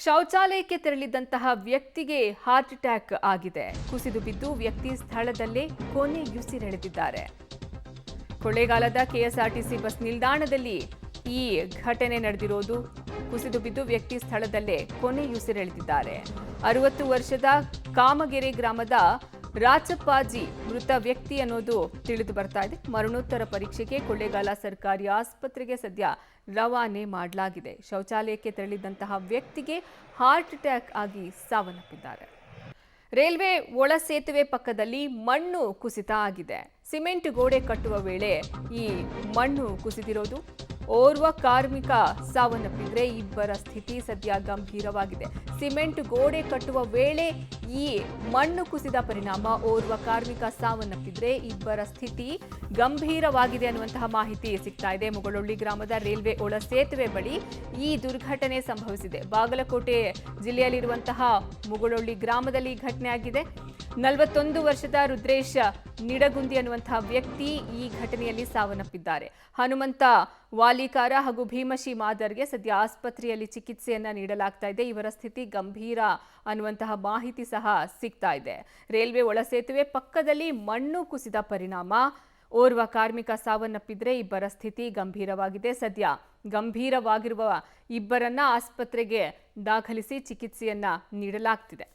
ಶೌಚಾಲಯಕ್ಕೆ ತೆರಳಿದಂತಹ ವ್ಯಕ್ತಿಗೆ heart attack ಆಗಿದೆ. ಕುಸಿದು ಬಿದ್ದು ವ್ಯಕ್ತಿ ಸ್ಥಳದಲ್ಲೇ ಕೊನೆಯುಸಿರೆಳೆದಿದ್ದಾರೆ. ಕೊಳ್ಳೇಗಾಲದ ಕೆಎಸ್ಆರ್ಟಿಸಿ ಬಸ್ ನಿಲ್ದಾಣದಲ್ಲಿ ಈ ಘಟನೆ ನಡೆದಿರೋದು. ಕುಸಿದು ಬಿದ್ದು ವ್ಯಕ್ತಿ ಸ್ಥಳದಲ್ಲೇ ಕೊನೆಯುಸಿರೆಳೆದಿದ್ದಾರೆ. 60 ವರ್ಷದ ಕಾಮಗೆರೆ ಗ್ರಾಮದ ರಾಚಪ್ಪಾಜಿ ಮೃತ ವ್ಯಕ್ತಿ ಅನ್ನೋದು ತಿಳಿದು ಬರ್ತಾ ಇದೆ. ಮರಣೋತ್ತರ ಪರೀಕ್ಷೆಗೆ ಕೊಳ್ಳೇಗಾಲ ಸರ್ಕಾರಿ ಆಸ್ಪತ್ರೆಗೆ ಸದ್ಯ ರವಾನೆ ಮಾಡಲಾಗಿದೆ. ಶೌಚಾಲಯಕ್ಕೆ ತೆರಳಿದಂತಹ ವ್ಯಕ್ತಿಗೆ ಹಾರ್ಟ್ ಅಟ್ಯಾಕ್ ಆಗಿ ಸಾವನ್ನಪ್ಪಿದ್ದಾರೆ. ರೈಲ್ವೆ ಒಳ ಸೇತುವೆ ಪಕ್ಕದಲ್ಲಿ ಮಣ್ಣು ಕುಸಿತ ಆಗಿದೆ. ಸಿಮೆಂಟ್ ಗೋಡೆ ಕಟ್ಟುವ ವೇಳೆ ಈ ಮಣ್ಣು ಕುಸಿದಿರೋದು. ಓರ್ವ ಕಾರ್ಮಿಕ ಸಾವನ್ನಪ್ಪಿದ್ರೆ ಇಬ್ಬರ ಸ್ಥಿತಿ ಸದ್ಯ ಗಂಭೀರವಾಗಿದೆ. ಸಿಮೆಂಟ್ ಗೋಡೆ ಕಟ್ಟುವ ವೇಳೆ ಈ ಮಣ್ಣು ಕುಸಿದ ಪರಿಣಾಮ ಓರ್ವ ಕಾರ್ಮಿಕ ಸಾವನ್ನಪ್ಪಿದ್ರೆ ಇಬ್ಬರ ಸ್ಥಿತಿ ಗಂಭೀರವಾಗಿದೆ ಅನ್ನುವಂತಹ ಮಾಹಿತಿ ಸಿಗ್ತಾ ಇದೆ. ಮುಗಳೊಳ್ಳಿ ಗ್ರಾಮದ ರೈಲ್ವೆ ಒಳ ಸೇತುವೆ ಬಳಿ ಈ ದುರ್ಘಟನೆ ಸಂಭವಿಸಿದೆ. ಬಾಗಲಕೋಟೆ ಜಿಲ್ಲೆಯಲ್ಲಿರುವಂತಹ ಮುಗಳೊಳ್ಳಿ ಗ್ರಾಮದಲ್ಲಿ ಘಟನೆ ಆಗಿದೆ. 41 ವರ್ಷದ ರುದ್ರೇಶ್ ನಿಡಗುಂದಿ ಅನ್ನುವಂತಹ ವ್ಯಕ್ತಿ ಈ ಘಟನೆಯಲ್ಲಿ ಸಾವನ್ನಪ್ಪಿದ್ದಾರೆ. ಹನುಮಂತ ವಾಲಿಕಾರ ಹಾಗೂ ಭೀಮಶಿ ಮಾದರ್ಗೆ ಸದ್ಯ ಆಸ್ಪತ್ರೆಯಲ್ಲಿ ಚಿಕಿತ್ಸೆಯನ್ನ ನೀಡಲಾಗ್ತಾ ಇದೆ. ಇವರ ಸ್ಥಿತಿ ಗಂಭೀರ ಅನ್ನುವಂತಹ ಮಾಹಿತಿ ಸಹ ಸಿಗ್ತಾ ಇದೆ. ರೈಲ್ವೆ ಒಳಸೇತುವೆ ಪಕ್ಕದಲ್ಲಿ ಮಣ್ಣು ಕುಸಿದ ಪರಿಣಾಮ ಓರ್ವ ಕಾರ್ಮಿಕ ಸಾವನ್ನಪ್ಪಿದ್ರೆ ಇಬ್ಬರ ಸ್ಥಿತಿ ಗಂಭೀರವಾಗಿದೆ. ಸದ್ಯ ಗಂಭೀರವಾಗಿರುವ ಇಬ್ಬರನ್ನ ಆಸ್ಪತ್ರೆಗೆ ದಾಖಲಿಸಿ ಚಿಕಿತ್ಸೆಯನ್ನ ನೀಡಲಾಗ್ತಿದೆ.